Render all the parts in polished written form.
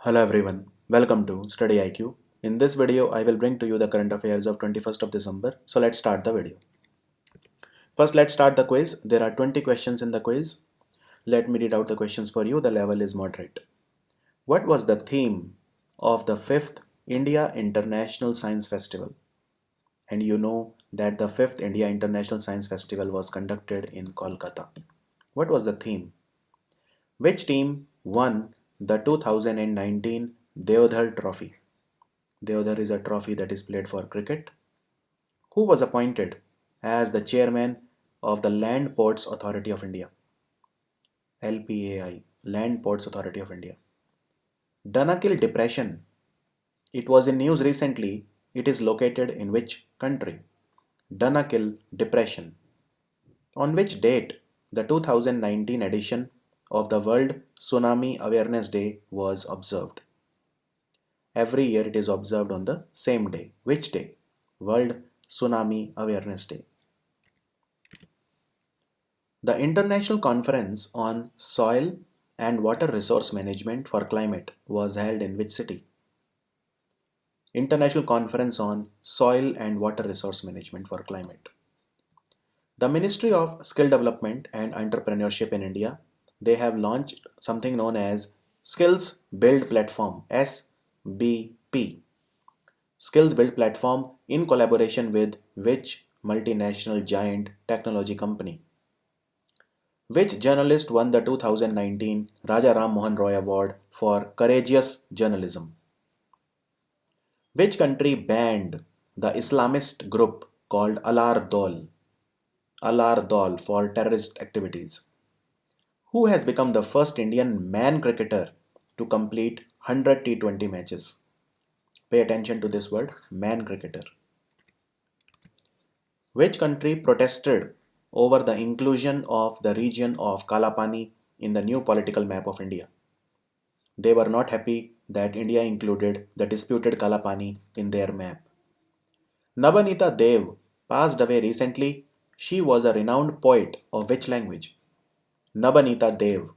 Hello everyone, welcome to StudyIQ. In this video, I will bring to you the current affairs of 21st of December. So let's start the video. First, let's start the quiz. There are 20 questions in the quiz. Let me read out the questions for you. The level is moderate. What was the theme of the 5th India International Science Festival? And you know that the 5th India International Science Festival was conducted in Kolkata. What was the theme? Which team won the 2019 Deodhar Trophy? Deodhar is a trophy that is played for cricket. Who was appointed as the chairman of the Land Ports Authority of India? LPAI, Land Ports Authority of India. Danakil Depression. It was in news recently. It is located in which country? Danakil Depression. On which date the 2019 edition of the World Tsunami Awareness Day was observed? Every year it is observed on the same day. Which day? World Tsunami Awareness Day. The International Conference on Soil and Water Resource Management for Climate was held in which city? International Conference on Soil and Water Resource Management for Climate. The Ministry of Skill Development and Entrepreneurship in India, they have launched something known as Skills Build Platform, SBP. Skills Build Platform in collaboration with which multinational giant technology company? Which journalist won the 2019 Raja Ram Mohan Roy Award for Courageous Journalism? Which country banned the Islamist group called Alar Dol for terrorist activities? Who has become the first Indian man cricketer to complete 100 T20 matches? Pay attention to this word, man cricketer. Which country protested over the inclusion of the region of Kalapani in the new political map of India? They were not happy that India included the disputed Kalapani in their map. Nabanita Dev passed away recently. She was a renowned poet of which language? Nabanita Dev.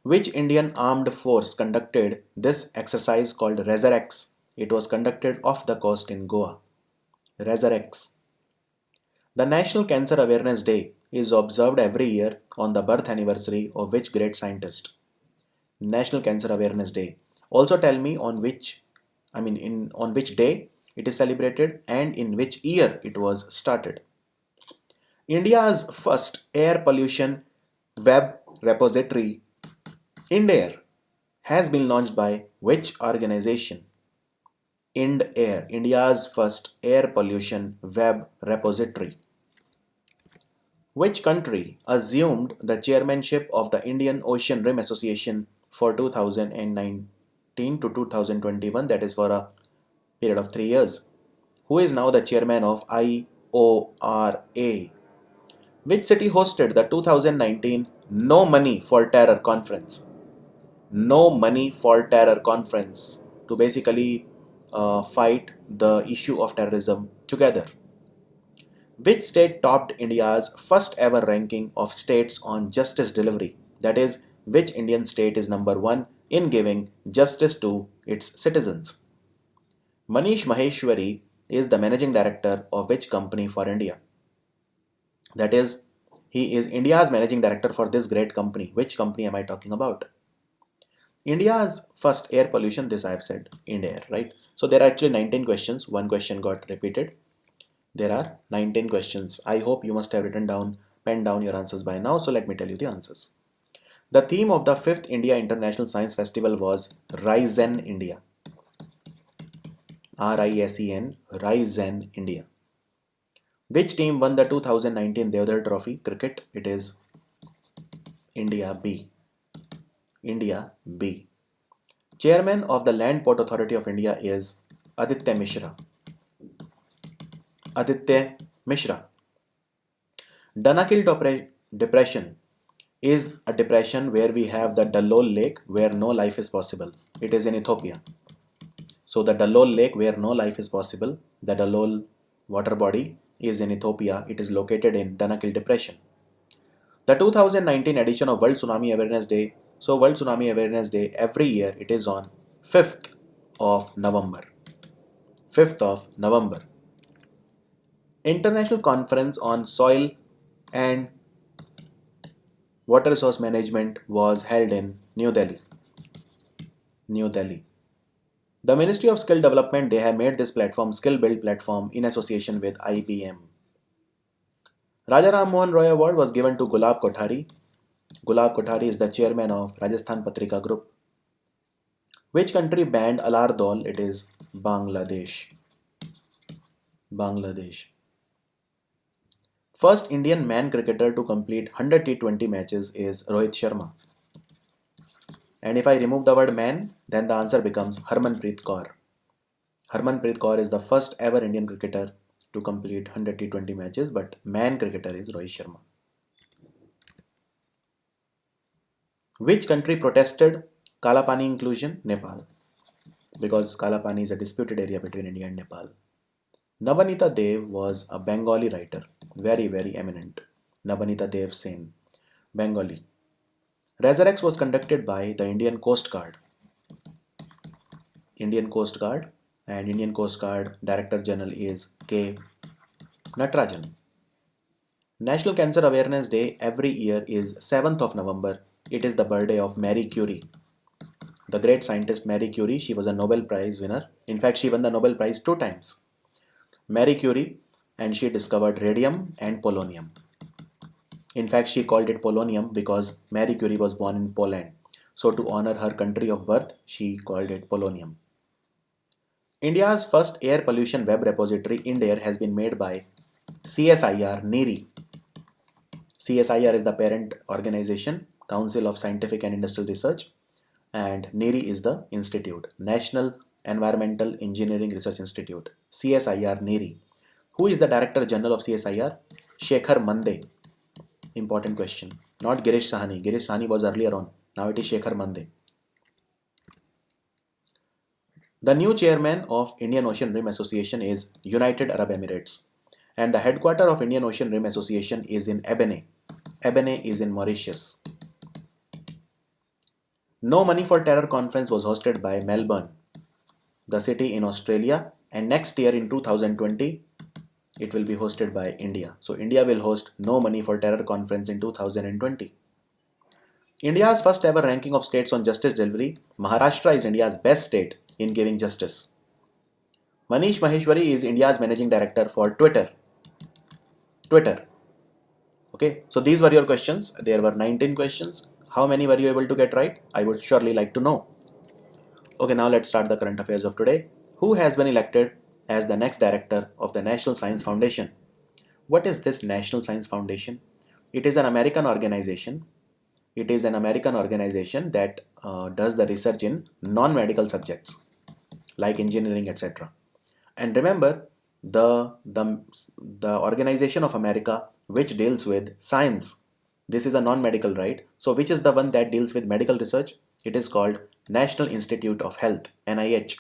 Which Indian armed force conducted this exercise called Resurrex? It was conducted off the coast in Goa. Resurrex. The National Cancer Awareness Day is observed every year on the birth anniversary of which great scientist? National Cancer Awareness Day. Also tell me on which day it is celebrated and in which year it was started. India's first air pollution web repository, IndAir, has been launched by which organization? IndAir, India's first air pollution web repository. Which country assumed the chairmanship of the Indian Ocean Rim Association for 2019 to 2021, that is for a period of 3 years? Who is now the chairman of IORA? Which city hosted the 2019 No Money for Terror conference? No Money for Terror conference to basically fight the issue of terrorism together. Which state topped India's first ever ranking of states on justice delivery? That is, which Indian state is number 1 in giving justice to its citizens? Manish Maheshwari is the managing director of which company for India? That is, he is India's managing director for this great company. Which company am I talking about? India's first air pollution, this I have said, IndAir, right? So there are actually 19 questions. One question got repeated. There are 19 questions. I hope you must have penned down your answers by now. So let me tell you the answers. The theme of the 5th India International Science Festival was Risen India. RISEN, Risen India. Which team won the 2019 Deodhar Trophy cricket? It is India B. India B. Chairman of the Land Port Authority of India is Aditya Mishra. Aditya Mishra. Danakil Depression is a depression where we have the Dallol Lake where no life is possible. It is in Ethiopia. So the Dallol Lake where no life is possible, the Dallol water body is in Ethiopia. It is located in Danakil Depression. The 2019 edition of World Tsunami Awareness Day So World Tsunami Awareness Day every year it is on 5th of November. 5th of November. International Conference on Soil and Water Resource Management was held in New Delhi. New Delhi. The Ministry of Skill Development, they have made this platform Skill Build platform in association with IBM. Raja Ram Mohan Roy Award was given to Gulab Kothari. Gulab Kothari is the chairman of Rajasthan Patrika Group. Which country banned Alar Dol? It is Bangladesh. Bangladesh. First Indian man cricketer to complete 100 T20 matches is Rohit Sharma. And if I remove the word man, then the answer becomes Harmanpreet Kaur. Harmanpreet Kaur is the first ever Indian cricketer to complete 100 T20 matches, but man cricketer is Rohit Sharma. Which country protested Kala Pani inclusion? Nepal. Because Kala Pani is a disputed area between India and Nepal. Nabanita Dev was a Bengali writer, very, very eminent. Nabanita Dev Sen, Bengali. Resurrex was conducted by the Indian Coast Guard. Indian Coast Guard, and Indian Coast Guard Director General is K. Natarajan. National Cancer Awareness Day every year is 7th of November. It is the birthday of Marie Curie. The great scientist Marie Curie, she was a Nobel Prize winner. In fact, she won the Nobel Prize 2 times. Marie Curie, and she discovered radium and polonium. In fact, she called it polonium because Marie Curie was born in Poland. So to honor her country of birth, she called it polonium. India's first air pollution web repository, INDAIR, has been made by CSIR NEERI. CSIR is the parent organization, Council of Scientific and Industrial Research, and NEERI is the institute, National Environmental Engineering Research Institute, CSIR NEERI. Who is the Director General of CSIR? Shekhar Mande. Important question. Not Girish Sahani. Girish Sahani was earlier on. Now it is Shekhar Mande. The new chairman of Indian Ocean Rim Association is United Arab Emirates. And the headquarters of Indian Ocean Rim Association is in Ebene. Ebene is in Mauritius. No Money for Terror conference was hosted by Melbourne, the city in Australia, and next year in 2020, it will be hosted by India. So India will host No Money for Terror conference in 2020. India's first ever ranking of states on justice delivery, Maharashtra is India's best state in giving justice. Manish Maheshwari is India's managing director for Twitter. Okay, so these were your questions. There were 19 questions. How many were you able to get right? I would surely like to know. Okay, now let's start the current affairs of today. Who has been elected as the next director of the National Science Foundation? What is this National Science Foundation? It is an American organization. It is an American organization that does the research in non-medical subjects like engineering, etc. And remember, the organization of America which deals with science. This is a non-medical, right? So which is the one that deals with medical research? It is called National Institute of Health, NIH.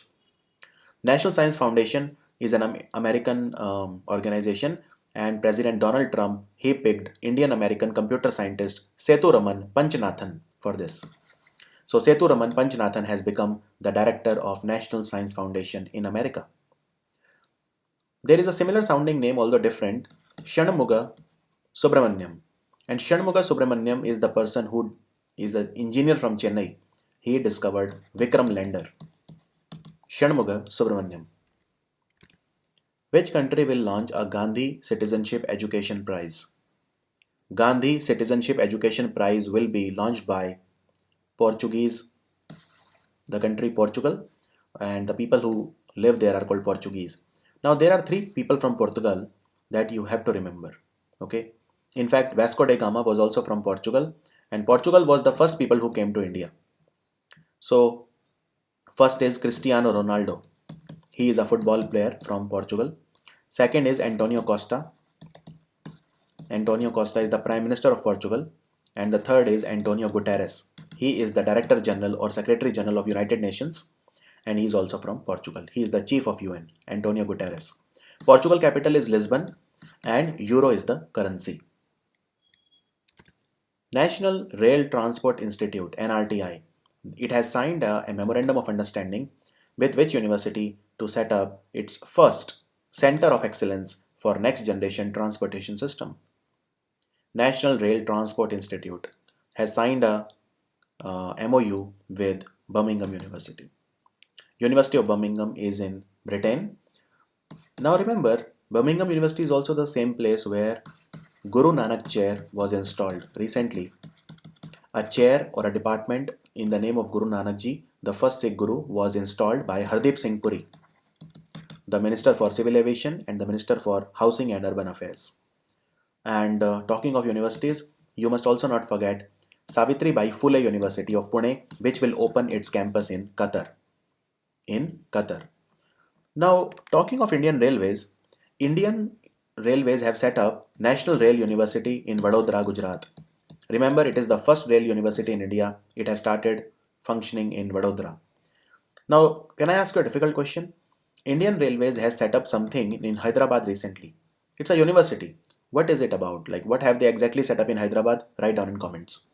National Science Foundation is an American organization, and President Donald Trump, he picked Indian American computer scientist Sethuraman Panchanathan for this. So Sethuraman Panchanathan has become the director of National Science Foundation in America. There is a similar sounding name, although different, Shanmuga Subramaniam. And Shanmuga Subramaniam is the person who is an engineer from Chennai. He discovered Vikram lander. Shanmuga Subramaniam. Which country will launch a Gandhi Citizenship Education Prize? Gandhi Citizenship Education Prize will be launched by Portuguese, the country Portugal, and the people who live there are called Portuguese. Now there are 3 people from Portugal that you have to remember. Okay. In fact, Vasco da Gama was also from Portugal, and Portugal was the first people who came to India. So first is Cristiano Ronaldo. He is a football player from Portugal. Second is Antonio Costa. Antonio Costa is the Prime Minister of Portugal. And the third is Antonio Guterres. He is the Director General or Secretary General of United Nations, and he is also from Portugal. He is the Chief of UN, Antonio Guterres. Portugal capital is Lisbon, and Euro is the currency. National Rail Transport Institute (NRTI). It has signed a memorandum of understanding with which university to set up its first center of excellence for next generation transportation system. National Rail Transport Institute has signed a MOU with Birmingham University. University of Birmingham is in Britain. Now remember, Birmingham University is also the same place where Guru Nanak chair was installed recently. A chair or a department in the name of Guru Nanak Ji, the first Sikh Guru, was installed by Hardeep Singh Puri, the Minister for Civil Aviation and the Minister for Housing and Urban Affairs. And talking of universities, you must also not forget Savitribai Phule University of Pune, which will open its campus in Qatar. Now, talking of Indian Railways have set up National Rail University in Vadodara, Gujarat. Remember, it is the first rail university in India. It has started functioning in Vadodara. Now, can I ask you a difficult question? Indian Railways has set up something in Hyderabad recently. It's a university. What is it about? Like, what have they exactly set up in Hyderabad? Write down in comments.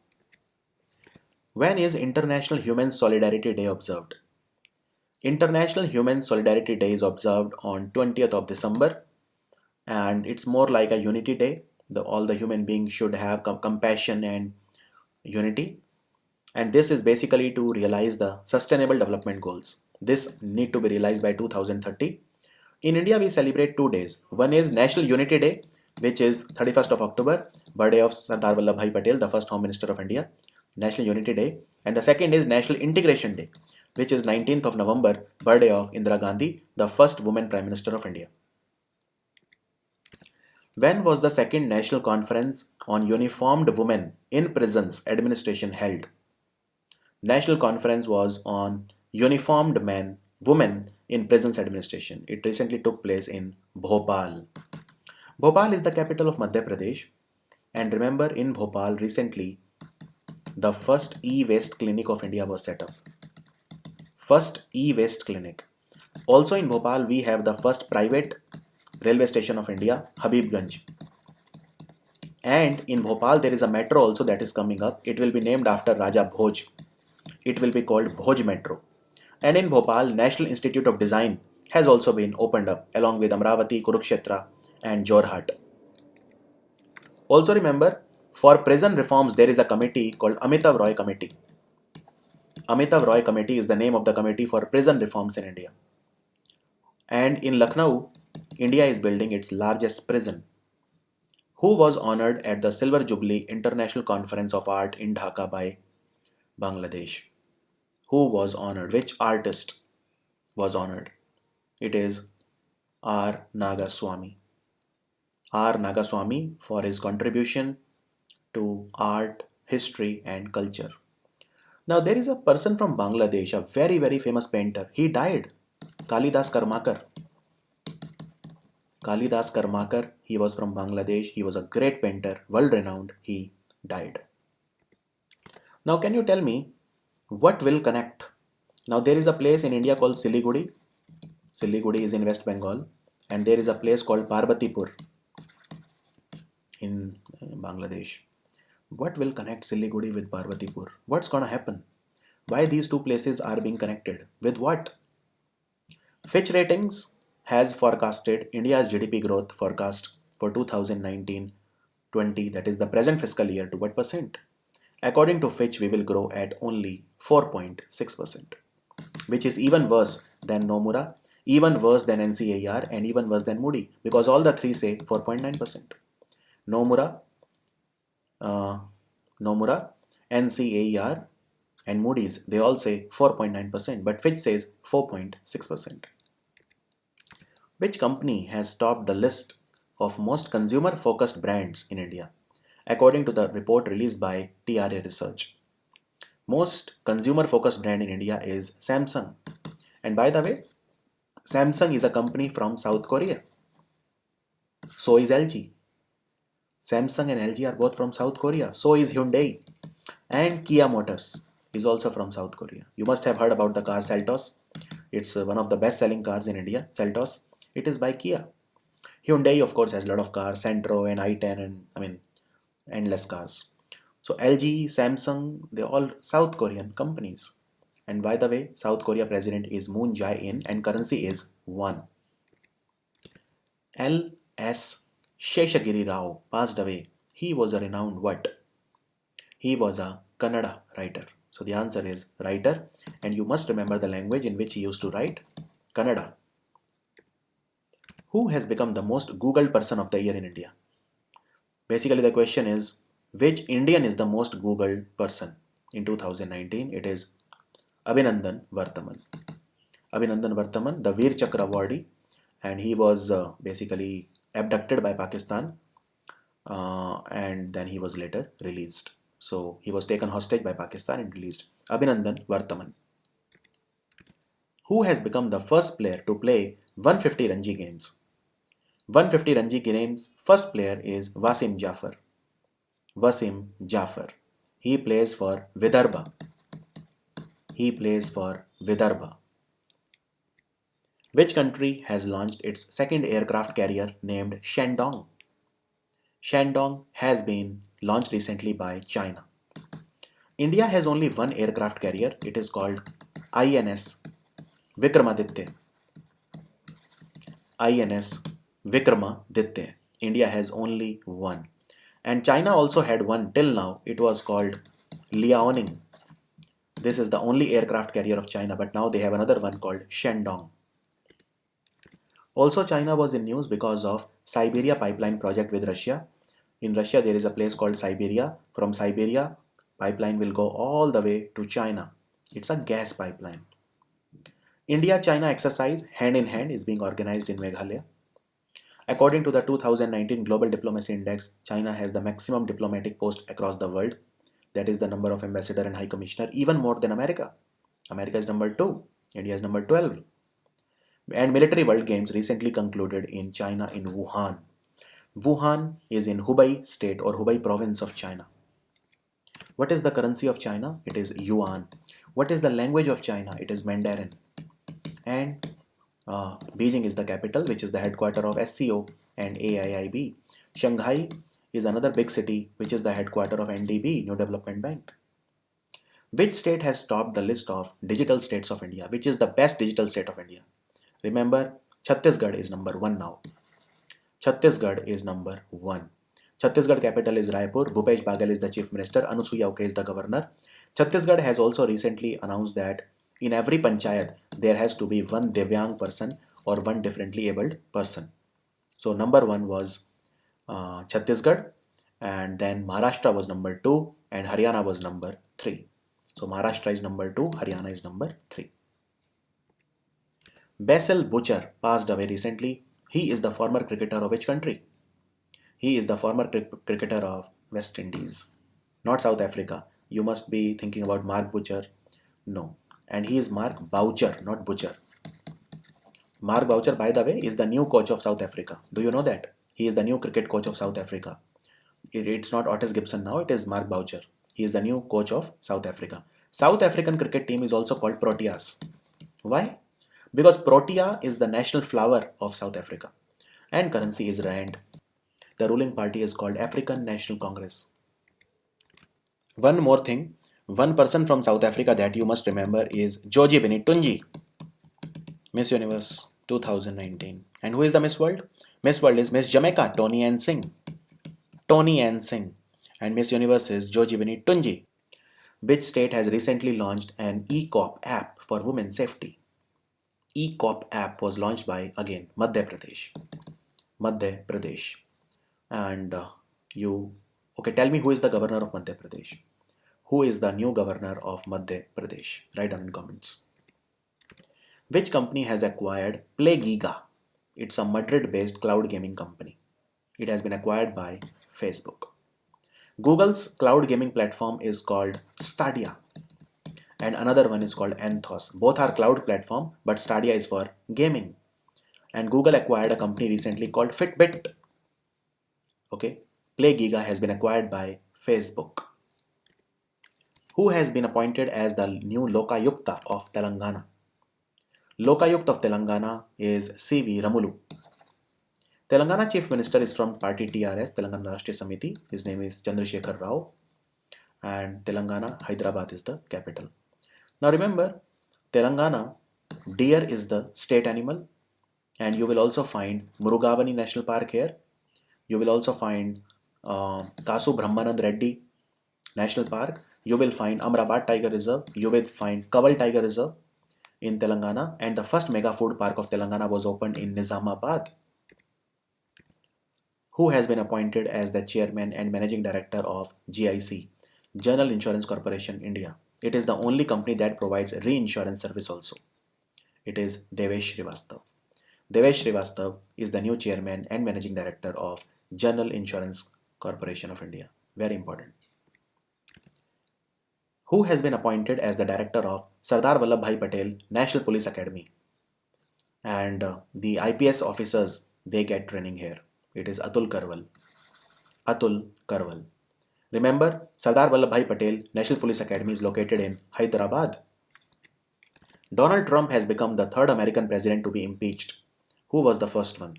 When is International Human Solidarity Day observed? International Human Solidarity Day is observed on 20th of December, and it's more like a unity day. All the human beings should have compassion and unity, and this is basically to realize the sustainable development goals. This need to be realized by 2030. In India, we celebrate 2 days. One is National Unity Day, which is 31st of October, birthday of Sardar Vallabhbhai Patel, the first Home Minister of India, National Unity Day. And the second is National Integration Day, which is 19th of November, birthday of Indira Gandhi, the first woman Prime Minister of India. When was the second National Conference on Uniformed Women in Prisons Administration held? National Conference was on Uniformed Women in Prisons Administration. It recently took place in Bhopal. Bhopal is the capital of Madhya Pradesh. And remember, in Bhopal recently, the first e-waste clinic of India was set up. First e-waste clinic. Also in Bhopal, we have the first private railway station of India, Habibganj. And in Bhopal, there is a metro also that is coming up. It will be named after Raja Bhoj. It will be called Bhoj Metro. And in Bhopal, National Institute of Design has also been opened up along with Amravati, Kurukshetra and Jorhat. Also remember, for prison reforms, there is a committee called Amitav Roy Committee. Amitav Roy Committee is the name of the committee for prison reforms in India. And in Lucknow, India is building its largest prison. Who was honored at the Silver Jubilee International Conference of Art in Dhaka by Bangladesh? Who was honored? Which artist was honored? It is R. Nagaswamy. R. Nagaswamy for his contribution to art, history and culture. Now there is a person from Bangladesh, a very, very famous painter. He died. Kalidas Karmakar. Kalidas Karmakar, he was from Bangladesh. He was a great painter, world renowned. He died. Now can you tell me what will connect? Now there is a place in India called Siliguri. Siliguri is in West Bengal. And there is a place called Parbatipur in Bangladesh. What will connect Siliguri with Parbatipur? What's gonna happen? Why these two places are being connected? With what? Fitch Ratings has forecasted India's GDP growth forecast for 2019-20, that is the present fiscal year, to what percent? According to Fitch, we will grow at only 4.6%, which is even worse than Nomura, even worse than NCERT, and even worse than Moody, because all the three say 4.9%. Nomura, NCERT, and Moody's, they all say 4.9%, but Fitch says 4.6%. Which company has topped the list of most consumer-focused brands in India, according to the report released by TRA Research? Most consumer-focused brand in India is Samsung. And by the way, Samsung is a company from South Korea. So is LG. Samsung and LG are both from South Korea. So is Hyundai. And Kia Motors is also from South Korea. You must have heard about the car Seltos. It's one of the best-selling cars in India, Seltos. It is by Kia. Hyundai, of course, has a lot of cars, Santro and i10 and endless cars. So LG, Samsung, they're all South Korean companies. And by the way, South Korea president is Moon Jae-in and currency is won. L.S. Sheshagiri Rao passed away. He was a renowned what? He was a Kannada writer. So the answer is writer, and you must remember the language in which he used to write, Kannada. Who has become the most Googled person of the year in India? Basically the question is, which Indian is the most Googled person? In 2019, it is Abhinandan Varthaman. Abhinandan Varthaman, the Veer Chakra awardee, and he was basically abducted by Pakistan and then he was later released. So he was taken hostage by Pakistan and released. Abhinandan Varthaman. Who has become the first player to play 150 Ranji games? 150 Ranji games, first player is Wasim Jafar. Wasim Jafar. He plays for Vidarbha. He plays for Vidarbha. Which country has launched its second aircraft carrier named Shandong? Shandong has been launched recently by China. India has only one aircraft carrier. It is called INS Vikramaditya. INS Vikramaditya. India has only one. And China also had one till now. It was called Liaoning. This is the only aircraft carrier of China, but now they have another one called Shandong. Also, China was in news because of Siberia pipeline project with Russia. In Russia, there is a place called Siberia. From Siberia, pipeline will go all the way to China. It's a gas pipeline. India-China exercise hand in hand is being organized in Meghalaya. According to the 2019 Global Diplomacy Index, China has the maximum diplomatic post across the world. That is the number of ambassador and high commissioner, even more than America. America is number 2. India is number 12. And military world games recently concluded in China in Wuhan. Wuhan is in Hubei state or Hubei province of China. What is the currency of China? It is yuan. What is the language of China? It is Mandarin. And Beijing is the capital, which is the headquarter of SCO and AIIB. Shanghai is another big city, which is the headquarter of NDB, New Development Bank. Which state has topped the list of digital states of India? Which is the best digital state of India? Remember, Chhattisgarh is number 1 now. Chhattisgarh is number 1. Chhattisgarh capital is Raipur. Bhupesh Baghel is the chief minister. Anusuya Uke is the governor. Chhattisgarh has also recently announced that in every panchayat there has to be one Divyang person or one differently abled person. So number 1 was Chhattisgarh, and then Maharashtra was number 2 and Haryana was number 3. So Maharashtra is number 2, Haryana is number 3. Basil Butcher passed away recently. He is the former cricketer of which country? He is the former cricketer of West Indies, not South Africa. You must be thinking about Mark Butcher. No. And he is Mark Boucher, not Butcher. Mark Boucher, by the way, is the new coach of South Africa. Do you know that? He is the new cricket coach of South Africa. It's not Otis Gibson now, it is Mark Boucher. He is the new coach of South Africa. South African cricket team is also called Proteas. Why? Because Protea is the national flower of South Africa. And currency is Rand. The ruling party is called African National Congress. One more thing. One person from South Africa that you must remember is Jojibini Tunji. Miss Universe 2019. And who is the Miss World? Miss World is Miss Jamaica, Tony Ann Singh. Tony Ann Singh. And Miss Universe is Jojibini Tunji. Which state has recently launched an e-cop app for women safety? E-cop app was launched by, again, Madhya Pradesh. Madhya Pradesh. And okay, tell me who is the governor of Madhya Pradesh? Who is the new governor of Madhya Pradesh? Write down in comments. Which company has acquired PlayGiga? It's a Madrid-based cloud gaming company. It has been acquired by Facebook. Google's cloud gaming platform is called Stadia. And another one is called Anthos. Both are cloud platform, but Stadia is for gaming. And Google acquired a company recently called Fitbit. Okay, PlayGiga has been acquired by Facebook. Who has been appointed as the new Lokayukta of Telangana? Lokayukta of Telangana is C.V. Ramulu. Telangana Chief Minister is from party TRS, Telangana Rashtriya Samiti. His name is Chandrasekhar Rao. and Telangana, Hyderabad is the capital. Now remember, Telangana, deer is the state animal, and you will also find Murugavani National Park here. You will also find Kasu Brahmanand Reddy National Park. You will find Amrabad Tiger Reserve. You will find Kaval Tiger Reserve in Telangana, and the first mega food park of Telangana was opened in Nizamabad. Who has been appointed as the chairman and managing director of GIC, General Insurance Corporation India? It is the only company that provides reinsurance service also. It is Devesh Srivastav. Devesh Srivastav is the new chairman and managing director of General Insurance Corporation of India. Very important. Who has been appointed as the director of Sardar Vallabhbhai Patel National Police Academy? And the IPS officers, they get training here. It is Atul Karwal. Atul Karwal. Remember, Sardar Vallabhbhai Patel National Police Academy is located in Hyderabad. Donald Trump has become the third American president to be impeached. Who was the first one?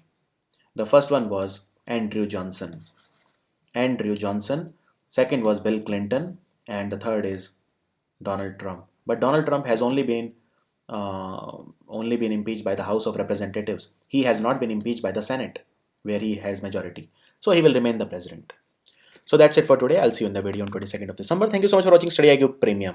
The first one was Andrew Johnson. Andrew Johnson. Second was Bill Clinton. And the third is Donald Trump. But Donald Trump has only been impeached by the House of Representatives. He has not been impeached by the Senate, where he has majority. So he will remain the president. So that's it for today. I'll see you in the video on 22nd of December. Thank you so much for watching StudyIQ Premium.